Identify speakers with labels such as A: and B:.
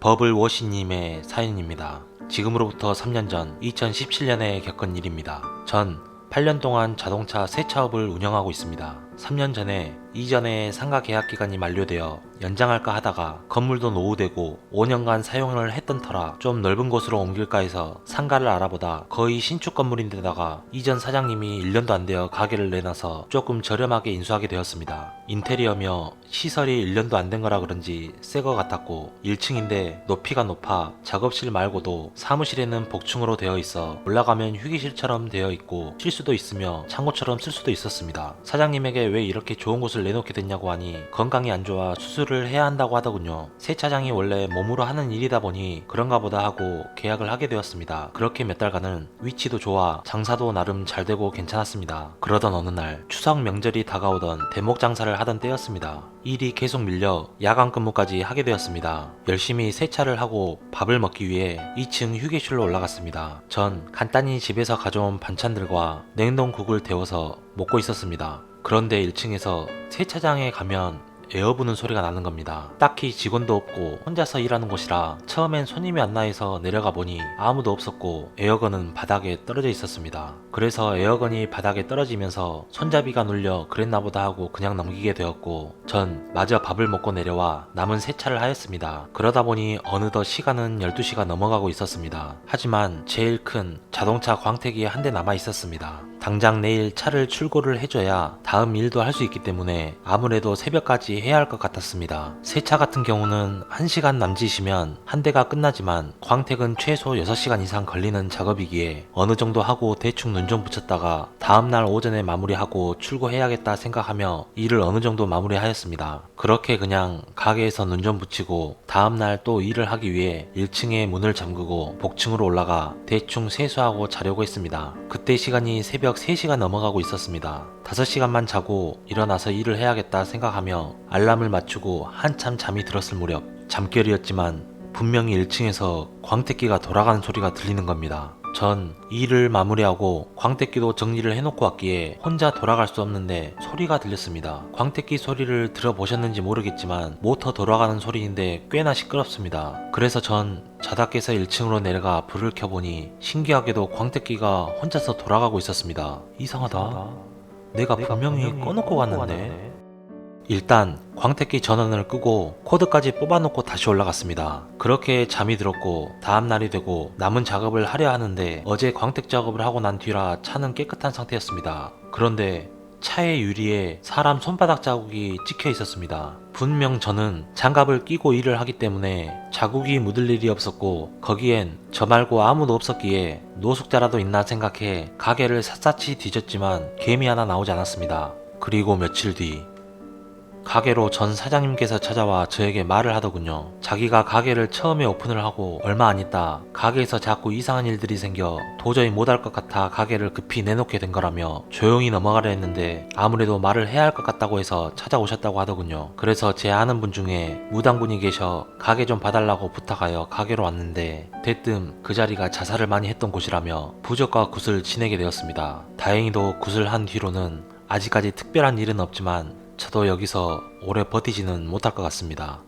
A: 버블워시님의 사연입니다. 지금으로부터 3년 전 2017년에 겪은 일입니다. 전 8년 동안 자동차 세차업을 운영하고 있습니다. 3년 전에 이전에 상가 계약 기간이 만료되어 연장할까 하다가 건물도 노후되고 5년간 사용을 했던 터라 좀 넓은 곳으로 옮길까 해서 상가를 알아보다 거의 신축 건물인데다가 이전 사장님이 1년도 안 되어 가게를 내놔서 조금 저렴하게 인수하게 되었습니다. 인테리어며 시설이 1년도 안 된 거라 그런지 새 거 같았고 1층인데 높이가 높아 작업실 말고도 사무실에는 복층으로 되어 있어 올라가면 휴게실처럼 되어 있고 쉴 수도 있으며 창고처럼 쓸 수도 있었습니다. 사장님에게 왜 이렇게 좋은 곳을 내놓게 됐냐고 하니 건강이 안 좋아 수술을 해야 한다고 하더군요. 세차장이 원래 몸으로 하는 일이다 보니 그런가 보다 하고 계약을 하게 되었습니다. 그렇게 몇 달간은 위치도 좋아 장사도 나름 잘 되고 괜찮았습니다. 그러던 어느 날 추석 명절이 다가오던 대목 장사를 하던 때였습니다. 일이 계속 밀려 야간 근무까지 하게 되었습니다. 열심히 세차를 하고 밥을 먹기 위해 2층 휴게실로 올라갔습니다. 전 간단히 집에서 가져온 반찬들과 냉동국을 데워서 먹고 있었습니다. 그런데 1층에서 세차장에 가면 에어 부는 소리가 나는 겁니다. 딱히 직원도 없고 혼자서 일하는 곳이라 처음엔 손님이 안 나해서 내려가 보니 아무도 없었고 에어건은 바닥에 떨어져 있었습니다. 그래서 에어건이 바닥에 떨어지면서 손잡이가 눌려 그랬나 보다 하고 그냥 넘기게 되었고 전 마저 밥을 먹고 내려와 남은 세차를 하였습니다. 그러다 보니 어느덧 시간은 12시가 넘어가고 있었습니다. 하지만 제일 큰 자동차 광택이 한 대 남아 있었습니다. 당장 내일 차를 출고를 해줘야 다음 일도 할 수 있기 때문에 아무래도 새벽까지 해야 할 것 같았습니다. 세차 같은 경우는 1시간 남짓이면 한 대가 끝나지만 광택은 최소 6시간 이상 걸리는 작업이기에 어느 정도 하고 대충 눈 좀 붙였다가 다음날 오전에 마무리하고 출고해야겠다 생각하며 일을 어느 정도 마무리하였습니다. 그렇게 그냥 가게에서 눈 좀 붙이고 다음날 또 일을 하기 위해 1층에 문을 잠그고 복층으로 올라가 대충 세수하고 자려고 했습니다. 그때 시간이 새벽 3시가 넘어가고 있었습니다. 5시간만 자고 일어나서 일을 해야겠다 생각하며 알람을 맞추고 한참 잠이 들었을 무렵 잠결이었지만 분명히 1층에서 광택기가 돌아가는 소리가 들리는 겁니다. 전 일을 마무리하고 광택기도 정리를 해놓고 왔기에 혼자 돌아갈 수 없는데 소리가 들렸습니다. 광택기 소리를 들어보셨는지 모르겠지만 모터 돌아가는 소리인데 꽤나 시끄럽습니다. 그래서 전 자다 깨서 1층으로 내려가 불을 켜보니 신기하게도 광택기가 혼자서 돌아가고 있었습니다. 이상하다. 내가 분명히 꺼놓고 갔는데. 일단 광택기 전원을 끄고 코드까지 뽑아놓고 다시 올라갔습니다. 그렇게 잠이 들었고 다음날이 되고 남은 작업을 하려 하는데 어제 광택 작업을 하고 난 뒤라 차는 깨끗한 상태였습니다. 그런데 차의 유리에 사람 손바닥 자국이 찍혀 있었습니다. 분명 저는 장갑을 끼고 일을 하기 때문에 자국이 묻을 일이 없었고 거기엔 저 말고 아무도 없었기에 노숙자라도 있나 생각해 가게를 샅샅이 뒤졌지만 개미 하나 나오지 않았습니다. 그리고 며칠 뒤 가게로 전 사장님께서 찾아와 저에게 말을 하더군요. 자기가 가게를 처음에 오픈을 하고 얼마 안 있다 가게에서 자꾸 이상한 일들이 생겨 도저히 못할 것 같아 가게를 급히 내놓게 된 거라며 조용히 넘어가려 했는데 아무래도 말을 해야 할 것 같다고 해서 찾아오셨다고 하더군요. 그래서 제 아는 분 중에 무당분이 계셔 가게 좀 봐달라고 부탁하여 가게로 왔는데 대뜸 그 자리가 자살을 많이 했던 곳이라며 부적과 굿을 지내게 되었습니다. 다행히도 굿을 한 뒤로는 아직까지 특별한 일은 없지만 저도 여기서 오래 버티지는 못할 것 같습니다.